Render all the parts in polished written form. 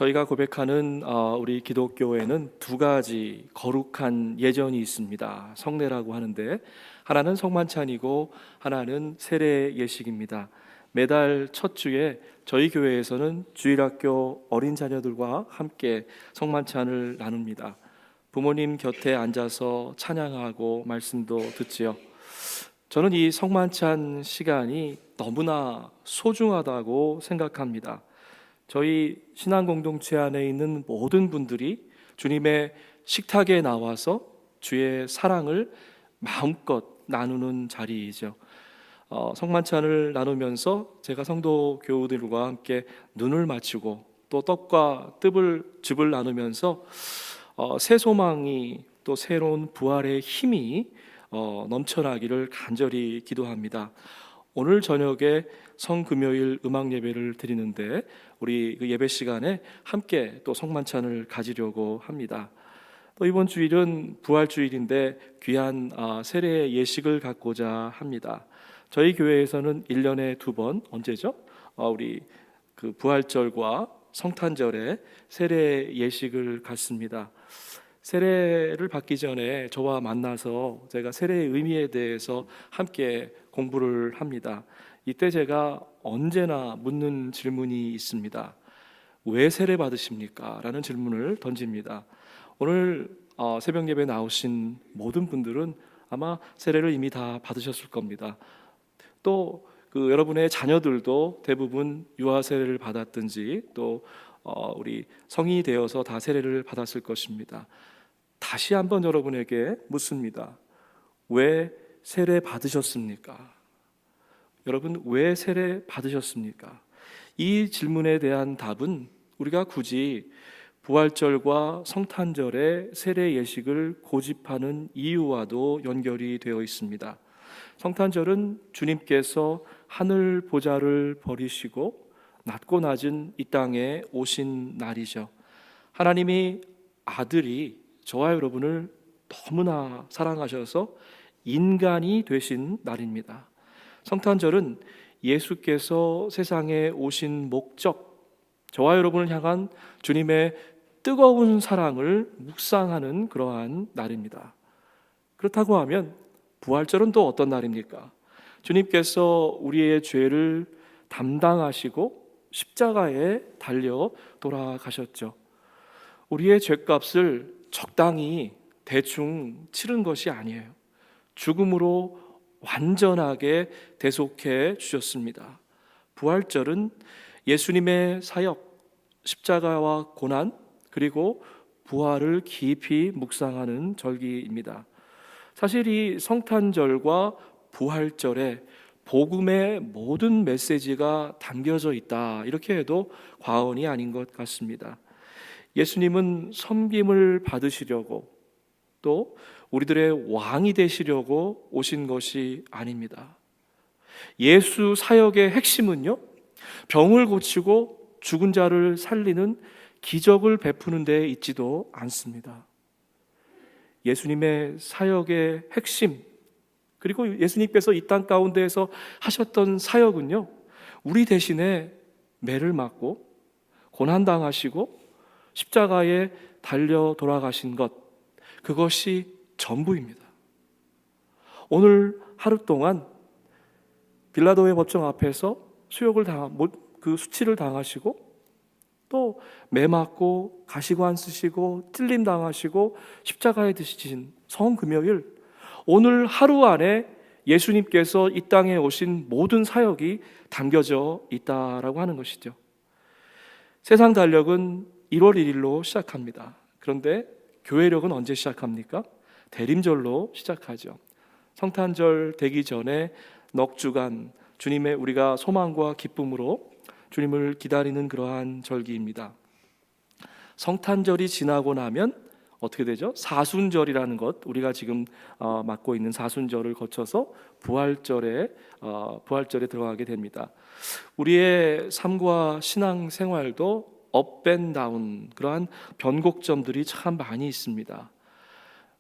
저희가 고백하는 우리 기독교에는 두 가지 거룩한 예전이 있습니다. 성례라고 하는데 하나는 성만찬이고 하나는 세례 예식입니다. 매달 첫 주에 저희 교회에서는 주일학교 어린 자녀들과 함께 성만찬을 나눕니다. 부모님 곁에 앉아서 찬양하고 말씀도 듣지요. 저는 이 성만찬 시간이 너무나 소중하다고 생각합니다. 저희 신앙 공동체 안에 있는 모든 분들이 주님의 식탁에 나와서 주의 사랑을 마음껏 나누는 자리이죠. 성만찬을 나누면서 제가 성도 교우들과 함께 눈을 맞추고 또 떡과 즙을 나누면서 새 소망이 또 새로운 부활의 힘이 넘쳐나기를 간절히 기도합니다. 오늘 저녁에 성금요일 음악 예배를 드리는데 우리 그 예배 시간에 함께 또 성만찬을 가지려고 합니다. 또 이번 주일은 부활주일인데 귀한 세례 예식을 갖고자 합니다. 저희 교회에서는 1년에 2번, 언제죠? 우리 그 부활절과 성탄절에 세례 예식을 갖습니다. 세례를 받기 전에 저와 만나서 제가 세례의 의미에 대해서 함께 공부를 합니다. 이때 제가 언제나 묻는 질문이 있습니다. 왜 세례 받으십니까? 라는 질문을 던집니다. 오늘 새벽 예배 나오신 모든 분들은 아마 세례를 이미 다 받으셨을 겁니다. 또 여러분의 자녀들도 대부분 유아 세례를 받았든지 또 우리 성인이 되어서 다 세례를 받았을 것입니다. 다시 한번 여러분에게 묻습니다. 왜 세례 받으셨습니까? 여러분, 왜 세례 받으셨습니까? 이 질문에 대한 답은 우리가 굳이 부활절과 성탄절의 세례 예식을 고집하는 이유와도 연결이 되어 있습니다. 성탄절은 주님께서 하늘 보좌를 버리시고 낮고 낮은 이 땅에 오신 날이죠. 하나님이 아들이 저와 여러분을 너무나 사랑하셔서 인간이 되신 날입니다. 성탄절은 예수께서 세상에 오신 목적, 저와 여러분을 향한 주님의 뜨거운 사랑을 묵상하는 그러한 날입니다. 그렇다고 하면 부활절은 또 어떤 날입니까? 주님께서 우리의 죄를 담당하시고 십자가에 달려 돌아가셨죠. 우리의 죄값을 적당히 대충 치른 것이 아니에요. 죽음으로 완전하게 대속해 주셨습니다. 부활절은 예수님의 사역, 십자가와 고난, 그리고 부활을 깊이 묵상하는 절기입니다. 사실 이 성탄절과 부활절에 복음의 모든 메시지가 담겨져 있다, 이렇게 해도 과언이 아닌 것 같습니다. 예수님은 섬김을 받으시려고 또 우리들의 왕이 되시려고 오신 것이 아닙니다. 예수 사역의 핵심은요, 병을 고치고 죽은 자를 살리는 기적을 베푸는 데 있지도 않습니다. 예수님의 사역의 핵심, 그리고 예수님께서 이 땅 가운데에서 하셨던 사역은요, 우리 대신에 매를 맞고 고난당하시고 십자가에 달려 돌아가신 것, 그것이 전부입니다. 오늘 하루 동안 빌라도의 법정 앞에서 수치를 당하시고 또 매 맞고 가시관 쓰시고 찔림 당하시고 십자가에 드시신 성금요일, 오늘 하루 안에 예수님께서 이 땅에 오신 모든 사역이 담겨져 있다라고 하는 것이죠. 세상 달력은 1월 1일로 시작합니다. 그런데 교회력은 언제 시작합니까? 대림절로 시작하죠. 성탄절 되기 전에 넉 주간 주님의 우리가 소망과 기쁨으로 주님을 기다리는 그러한 절기입니다. 성탄절이 지나고 나면 어떻게 되죠? 사순절이라는 것, 우리가 지금 맞고 있는 사순절을 거쳐서 부활절에 들어가게 됩니다. 우리의 삶과 신앙생활도 업앤다운, 그러한 변곡점들이 참 많이 있습니다.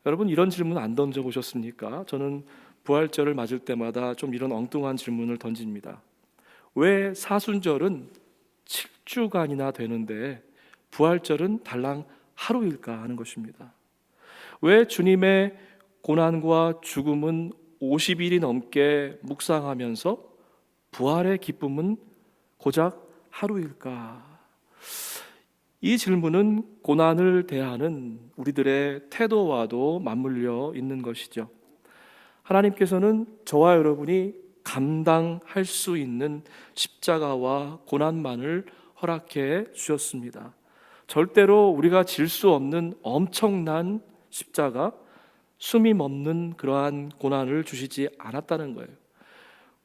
여러분, 이런 질문 안 던져보셨습니까? 저는 부활절을 맞을 때마다 좀 이런 엉뚱한 질문을 던집니다. 왜 사순절은 7주간이나 되는데 부활절은 달랑 하루일까 하는 것입니다. 왜 주님의 고난과 죽음은 50일이 넘게 묵상하면서 부활의 기쁨은 고작 하루일까? 이 질문은 고난을 대하는 우리들의 태도와도 맞물려 있는 것이죠. 하나님께서는 저와 여러분이 감당할 수 있는 십자가와 고난만을 허락해 주셨습니다. 절대로 우리가 질 수 없는 엄청난 십자가, 숨이 멎는 그러한 고난을 주시지 않았다는 거예요.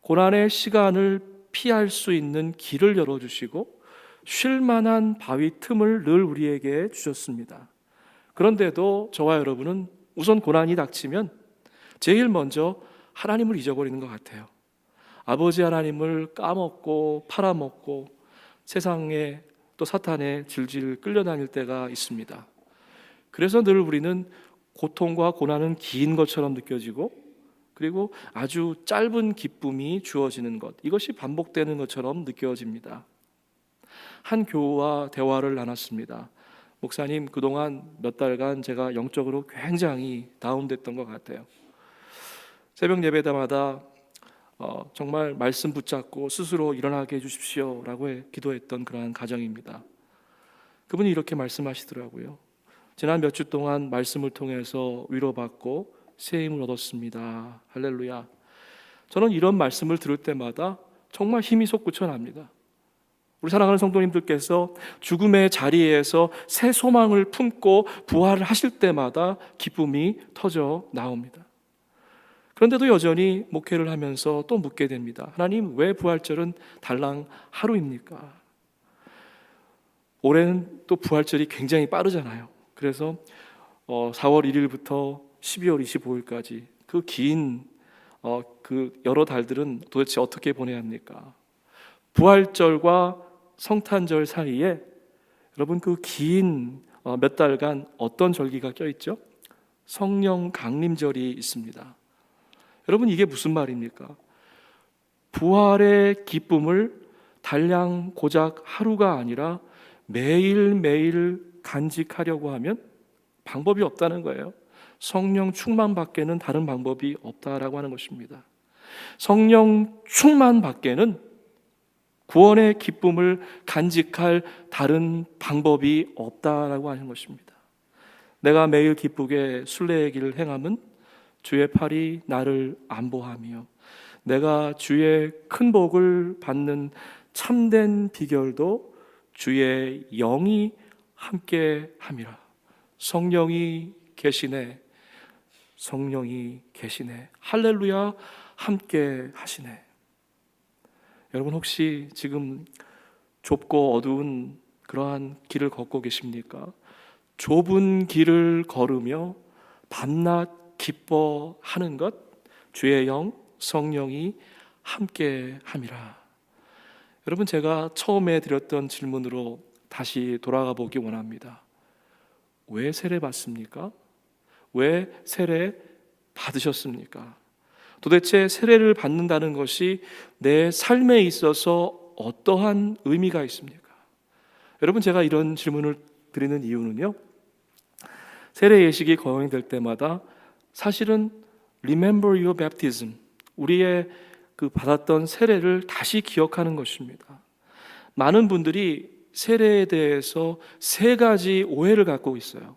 고난의 시간을 피할 수 있는 길을 열어주시고 쉴 만한 바위 틈을 늘 우리에게 주셨습니다. 그런데도 저와 여러분은 우선 고난이 닥치면 제일 먼저 하나님을 잊어버리는 것 같아요. 아버지 하나님을 까먹고 팔아먹고 세상에 또 사탄에 질질 끌려다닐 때가 있습니다. 그래서 늘 우리는 고통과 고난은 긴 것처럼 느껴지고 그리고 아주 짧은 기쁨이 주어지는 것, 이것이 반복되는 것처럼 느껴집니다. 한 교우와 대화를 나눴습니다. 목사님, 그동안 몇 달간 제가 영적으로 굉장히 다운됐던 것 같아요. 새벽 예배마다 정말 말씀 붙잡고 스스로 일어나게 해주십시오 라고 기도했던 그러한 가정입니다. 그분이 이렇게 말씀하시더라고요. 지난 몇 주 동안 말씀을 통해서 위로받고 새 힘을 얻었습니다. 할렐루야. 저는 이런 말씀을 들을 때마다 정말 힘이 솟구쳐납니다. 우리 사랑하는 성도님들께서 죽음의 자리에서 새 소망을 품고 부활을 하실 때마다 기쁨이 터져 나옵니다. 그런데도 여전히 목회를 하면서 또 묻게 됩니다. 하나님, 왜 부활절은 달랑 하루입니까? 올해는 또 부활절이 굉장히 빠르잖아요. 그래서 4월 1일부터 12월 25일까지 그 긴 여러 달들은 도대체 어떻게 보내야 합니까? 부활절과 성탄절 사이에 여러분 그 긴 몇 달간 어떤 절기가 껴있죠? 성령 강림절이 있습니다. 여러분, 이게 무슨 말입니까? 부활의 기쁨을 달랑 고작 하루가 아니라 매일매일 간직하려고 하면 방법이 없다는 거예요. 성령 충만 밖에는 다른 방법이 없다라고 하는 것입니다. 성령 충만 밖에는 구원의 기쁨을 간직할 다른 방법이 없다라고 하는 것입니다. 내가 매일 기쁘게 순례의 길을 행함은 주의 팔이 나를 안보하며 내가 주의 큰 복을 받는 참된 비결도 주의 영이 함께 함이라. 성령이 계시네. 성령이 계시네. 할렐루야, 함께 하시네. 여러분, 혹시 지금 좁고 어두운 그러한 길을 걷고 계십니까? 좁은 길을 걸으며 밤낮 기뻐하는 것, 주의 영, 성령이 함께 함이라. 여러분, 제가 처음에 드렸던 질문으로 다시 돌아가 보기 원합니다. 왜 세례 받습니까? 왜 세례 받으셨습니까? 도대체 세례를 받는다는 것이 내 삶에 있어서 어떠한 의미가 있습니까? 여러분, 제가 이런 질문을 드리는 이유는요, 세례 예식이 거행될 때마다 사실은 Remember your baptism, 우리의 그 받았던 세례를 다시 기억하는 것입니다. 많은 분들이 세례에 대해서 세 가지 오해를 갖고 있어요.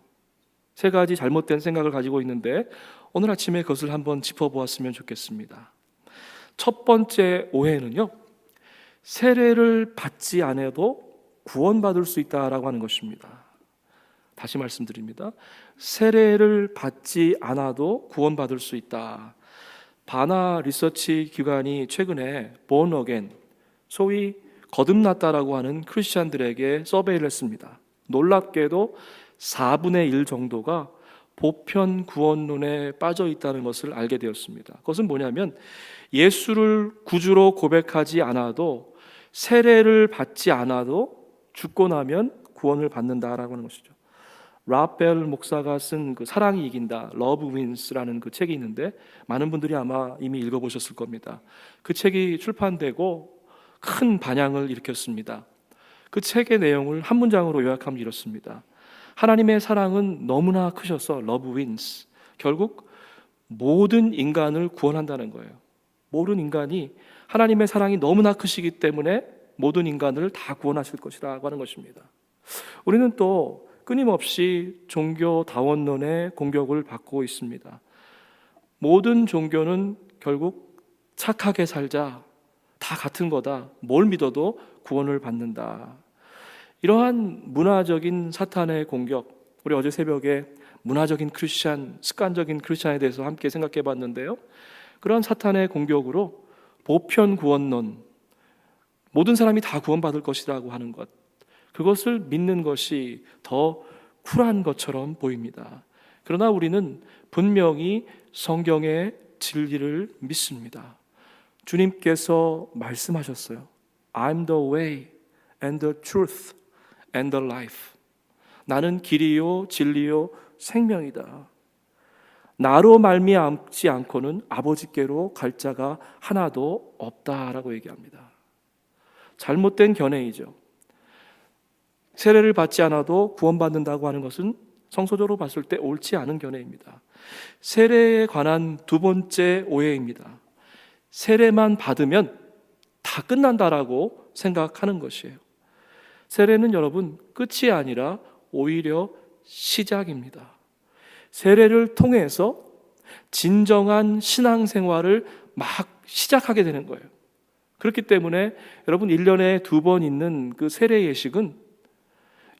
세 가지 잘못된 생각을 가지고 있는데 오늘 아침에 그것을 한번 짚어보았으면 좋겠습니다. 첫 번째 오해는요, 세례를 받지 않아도 구원받을 수 있다라고 하는 것입니다. 다시 말씀드립니다. 세례를 받지 않아도 구원받을 수 있다. 바나 리서치 기관이 최근에 born again, 소위 거듭났다라고 하는 크리스찬들에게 서베이를 했습니다. 놀랍게도 4분의 1 정도가 보편 구원론에 빠져 있다는 것을 알게 되었습니다. 그것은 뭐냐면 예수를 구주로 고백하지 않아도, 세례를 받지 않아도 죽고 나면 구원을 받는다라고 하는 것이죠. 라벨 목사가 쓴 그 사랑이 이긴다, Love Wins라는 그 책이 있는데 많은 분들이 아마 이미 읽어보셨을 겁니다. 그 책이 출판되고 큰 반향을 일으켰습니다. 그 책의 내용을 한 문장으로 요약하면 이렇습니다. 하나님의 사랑은 너무나 크셔서 love wins. 결국 모든 인간을 구원한다는 거예요. 모든 인간이 하나님의 사랑이 너무나 크시기 때문에 모든 인간을 다 구원하실 것이라고 하는 것입니다. 우리는 또 끊임없이 종교 다원론의 공격을 받고 있습니다. 모든 종교는 결국 착하게 살자, 다 같은 거다, 뭘 믿어도 구원을 받는다. 이러한 문화적인 사탄의 공격, 우리 어제 새벽에 문화적인 크리스찬, 습관적인 크리스찬에 대해서 함께 생각해 봤는데요. 그런 사탄의 공격으로 보편 구원론, 모든 사람이 다 구원받을 것이라고 하는 것, 그것을 믿는 것이 더 쿨한 것처럼 보입니다. 그러나 우리는 분명히 성경의 진리를 믿습니다. 주님께서 말씀하셨어요. I'm the way and the truth and the life. 나는 길이요 진리요 생명이다. 나로 말미암지 않고는 아버지께로 갈 자가 하나도 없다라고 얘기합니다. 잘못된 견해이죠. 세례를 받지 않아도 구원받는다고 하는 것은 성서적으로 봤을 때 옳지 않은 견해입니다. 세례에 관한 두 번째 오해입니다. 세례만 받으면 다 끝난다라고 생각하는 것이에요. 세례는 여러분 끝이 아니라 오히려 시작입니다. 세례를 통해서 진정한 신앙생활을 막 시작하게 되는 거예요. 그렇기 때문에 여러분 1년에 2번 있는 그 세례 예식은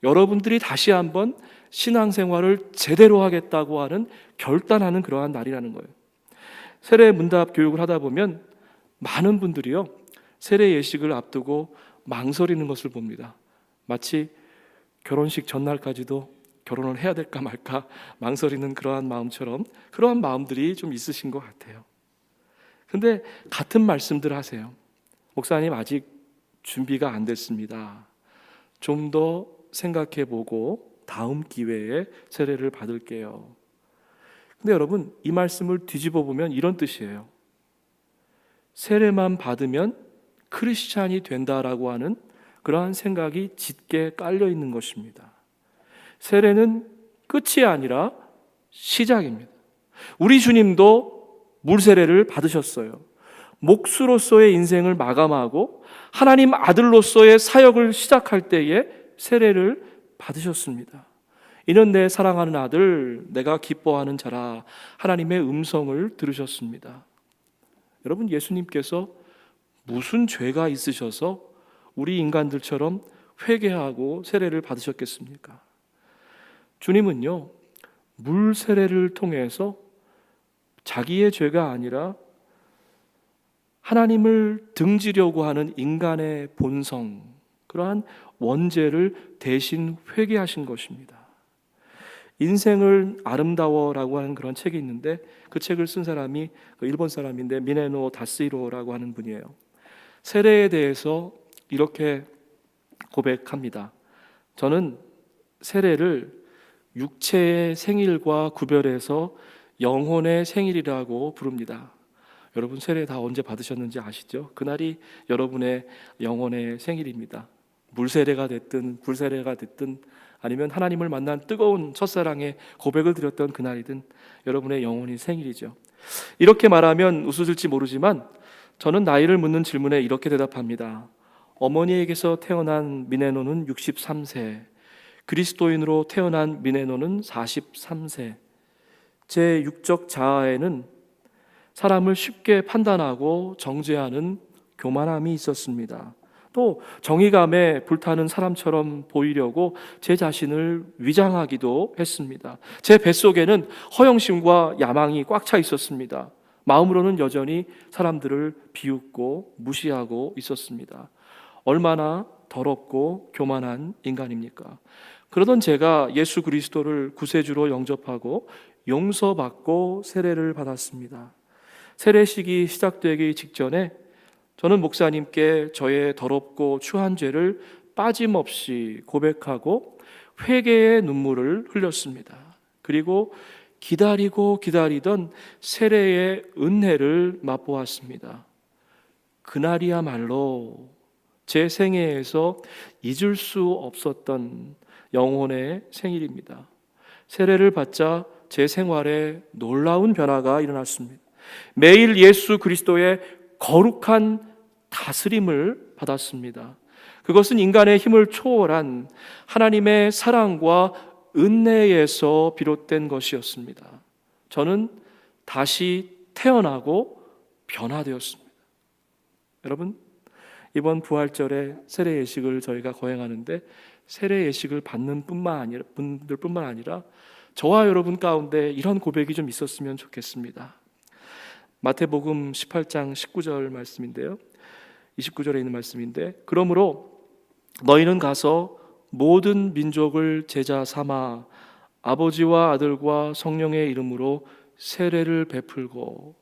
여러분들이 다시 한번 신앙생활을 제대로 하겠다고 하는 결단하는 그러한 날이라는 거예요. 세례 문답 교육을 하다 보면 많은 분들이요 세례 예식을 앞두고 망설이는 것을 봅니다. 마치 결혼식 전날까지도 결혼을 해야 될까 말까 망설이는 그러한 마음처럼 그러한 마음들이 좀 있으신 것 같아요. 근데 같은 말씀들 하세요. 목사님 아직 준비가 안 됐습니다. 좀 더 생각해보고 다음 기회에 세례를 받을게요. 근데 여러분 이 말씀을 뒤집어 보면 이런 뜻이에요. 세례만 받으면 크리스찬이 된다라고 하는 그러한 생각이 짙게 깔려 있는 것입니다. 세례는 끝이 아니라 시작입니다. 우리 주님도 물세례를 받으셨어요. 목수로서의 인생을 마감하고 하나님 아들로서의 사역을 시작할 때에 세례를 받으셨습니다. 이는 내 사랑하는 아들, 내가 기뻐하는 자라 하나님의 음성을 들으셨습니다. 여러분 예수님께서 무슨 죄가 있으셔서 우리 인간들처럼 회개하고 세례를 받으셨겠습니까? 주님은요 물 세례를 통해서 자기의 죄가 아니라 하나님을 등지려고 하는 인간의 본성, 그러한 원죄를 대신 회개하신 것입니다. 인생을 아름다워라고 하는 그런 책이 있는데 그 책을 쓴 사람이 일본 사람인데 미네노 다스히로라고 하는 분이에요. 세례에 대해서 이렇게 고백합니다. 저는 세례를 육체의 생일과 구별해서 영혼의 생일이라고 부릅니다. 여러분 세례 다 언제 받으셨는지 아시죠? 그날이 여러분의 영혼의 생일입니다. 물세례가 됐든 불세례가 됐든 아니면 하나님을 만난 뜨거운 첫사랑의 고백을 드렸던 그날이든 여러분의 영혼이 생일이죠. 이렇게 말하면 웃으실지 모르지만 저는 나이를 묻는 질문에 이렇게 대답합니다. 어머니에게서 태어난 미네노는 63세, 그리스도인으로 태어난 미네노는 43세. 제 육적 자아에는 사람을 쉽게 판단하고 정죄하는 교만함이 있었습니다. 또 정의감에 불타는 사람처럼 보이려고 제 자신을 위장하기도 했습니다. 제 뱃속에는 허영심과 야망이 꽉 차 있었습니다. 마음으로는 여전히 사람들을 비웃고 무시하고 있었습니다. 얼마나 더럽고 교만한 인간입니까? 그러던 제가 예수 그리스도를 구세주로 영접하고 용서받고 세례를 받았습니다. 세례식이 시작되기 직전에 저는 목사님께 저의 더럽고 추한 죄를 빠짐없이 고백하고 회개의 눈물을 흘렸습니다. 그리고 기다리고 기다리던 세례의 은혜를 맛보았습니다. 그날이야말로 제 생애에서 잊을 수 없었던 영혼의 생일입니다. 세례를 받자 제 생활에 놀라운 변화가 일어났습니다. 매일 예수 그리스도의 거룩한 다스림을 받았습니다. 그것은 인간의 힘을 초월한 하나님의 사랑과 은혜에서 비롯된 것이었습니다. 저는 다시 태어나고 변화되었습니다. 여러분, 이번 부활절에 세례 예식을 저희가 거행하는데 세례 예식을 받는 분들뿐만 아니라 저와 여러분 가운데 이런 고백이 좀 있었으면 좋겠습니다. 마태복음 18장 19절 말씀인데요. 29절에 있는 말씀인데, 그러므로 너희는 가서 모든 민족을 제자 삼아 아버지와 아들과 성령의 이름으로 세례를 베풀고,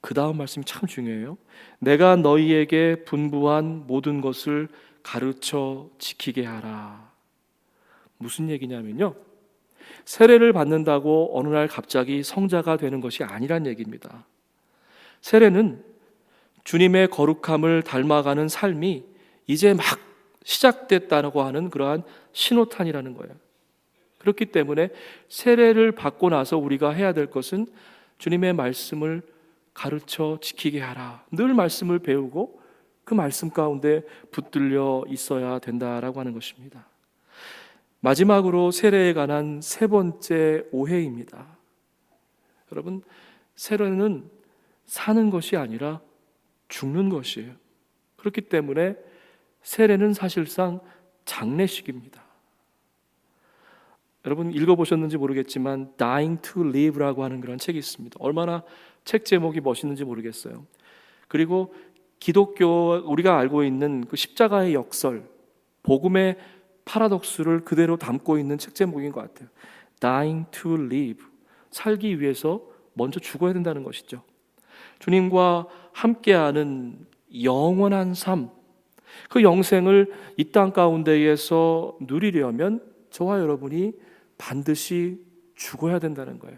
그 다음 말씀이 참 중요해요. 내가 너희에게 분부한 모든 것을 가르쳐 지키게 하라. 무슨 얘기냐면요, 세례를 받는다고 어느 날 갑자기 성자가 되는 것이 아니란 얘기입니다. 세례는 주님의 거룩함을 닮아가는 삶이 이제 막 시작됐다고 하는 그러한 신호탄이라는 거예요. 그렇기 때문에 세례를 받고 나서 우리가 해야 될 것은 주님의 말씀을 가르쳐 지키게 하라. 늘 말씀을 배우고 그 말씀 가운데 붙들려 있어야 된다라고 하는 것입니다. 마지막으로 세례에 관한 세 번째 오해입니다. 여러분, 세례는 사는 것이 아니라 죽는 것이에요. 그렇기 때문에 세례는 사실상 장례식입니다. 여러분 읽어보셨는지 모르겠지만 Dying to Live라고 하는 그런 책이 있습니다. 얼마나 책 제목이 멋있는지 모르겠어요. 그리고 기독교 우리가 알고 있는 그 십자가의 역설, 복음의 파라독스를 그대로 담고 있는 책 제목인 것 같아요. Dying to Live, 살기 위해서 먼저 죽어야 된다는 것이죠. 주님과 함께하는 영원한 삶, 그 영생을 이 땅 가운데에서 누리려면 저와 여러분이 반드시 죽어야 된다는 거예요.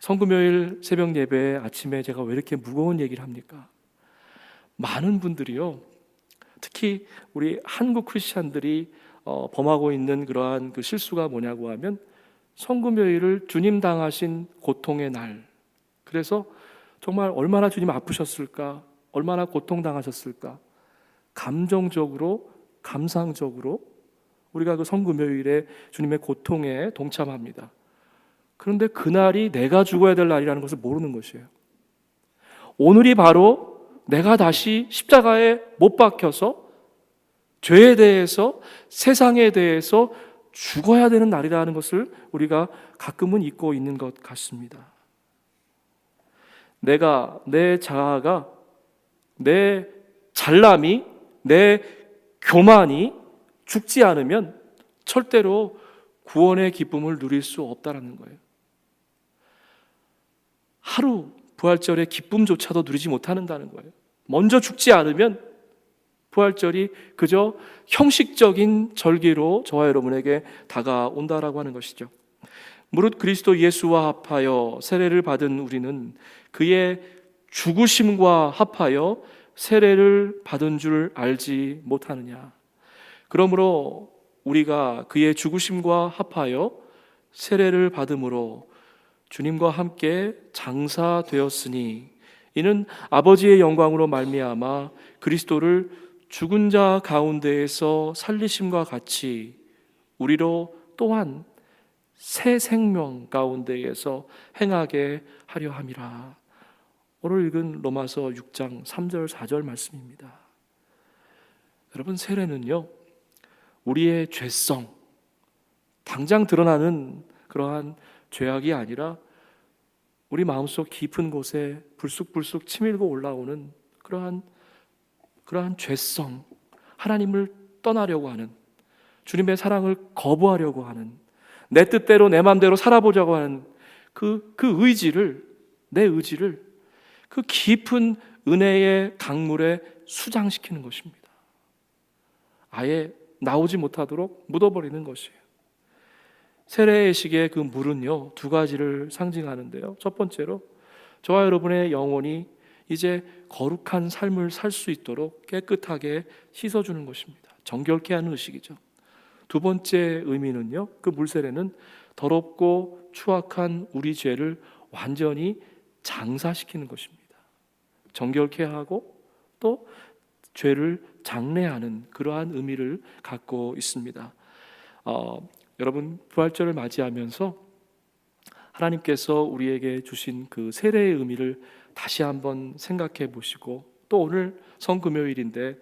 성금요일 새벽 예배 아침에 제가 왜 이렇게 무거운 얘기를 합니까? 많은 분들이요, 특히 우리 한국 크리스찬들이 범하고 있는 그러한 그 실수가 뭐냐고 하면 성금요일을 주님 당하신 고통의 날, 그래서 정말 얼마나 주님 아프셨을까, 얼마나 고통당하셨을까, 감정적으로 감상적으로 우리가 그 성금요일에 주님의 고통에 동참합니다. 그런데 그날이 내가 죽어야 될 날이라는 것을 모르는 것이에요. 오늘이 바로 내가 다시 십자가에 못 박혀서 죄에 대해서, 세상에 대해서 죽어야 되는 날이라는 것을 우리가 가끔은 잊고 있는 것 같습니다. 내 자아가, 내 잘남이, 내 교만이 죽지 않으면 절대로 구원의 기쁨을 누릴 수 없다는 거예요. 하루 부활절의 기쁨조차도 누리지 못한다는 거예요. 먼저 죽지 않으면 부활절이 그저 형식적인 절기로 저와 여러분에게 다가온다라고 하는 것이죠. 무릇 그리스도 예수와 합하여 세례를 받은 우리는 그의 죽으심과 합하여 세례를 받은 줄 알지 못하느냐. 그러므로 우리가 그의 죽으심과 합하여 세례를 받음으로 주님과 함께 장사되었으니 이는 아버지의 영광으로 말미암아 그리스도를 죽은 자 가운데에서 살리심과 같이 우리로 또한 새 생명 가운데에서 행하게 하려 함이라. 오늘 읽은 로마서 6장 3절 4절 말씀입니다. 여러분, 세례는요, 우리의 죄성, 당장 드러나는 그러한 죄악이 아니라 우리 마음속 깊은 곳에 불쑥불쑥 치밀고 올라오는 그러한 죄성, 하나님을 떠나려고 하는, 주님의 사랑을 거부하려고 하는, 내 뜻대로 내 마음대로 살아보자고 하는 그 의지를, 내 의지를 그 깊은 은혜의 강물에 수장시키는 것입니다. 아예 나오지 못하도록 묻어버리는 것이에요. 세례의식의 그 물은요, 두 가지를 상징하는데요. 첫 번째로 저와 여러분의 영혼이 이제 거룩한 삶을 살 수 있도록 깨끗하게 씻어주는 것입니다. 정결케 하는 의식이죠. 두 번째 의미는요, 그 물세례는 더럽고 추악한 우리 죄를 완전히 장사시키는 것입니다. 정결케 하고 또 죄를 장례하는 그러한 의미를 갖고 있습니다. 여러분, 부활절을 맞이하면서 하나님께서 우리에게 주신 그 세례의 의미를 다시 한번 생각해 보시고, 또 오늘 성금요일인데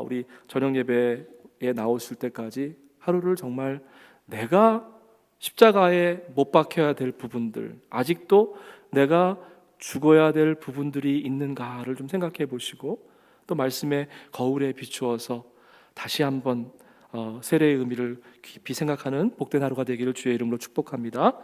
우리 저녁 예배에 나오실 때까지 하루를 정말 내가 십자가에 못 박혀야 될 부분들, 아직도 내가 죽어야 될 부분들이 있는가를 좀 생각해 보시고, 또 말씀의 거울에 비추어서 다시 한번 세례의 의미를 깊이 생각하는 복된 하루가 되기를 주의 이름으로 축복합니다.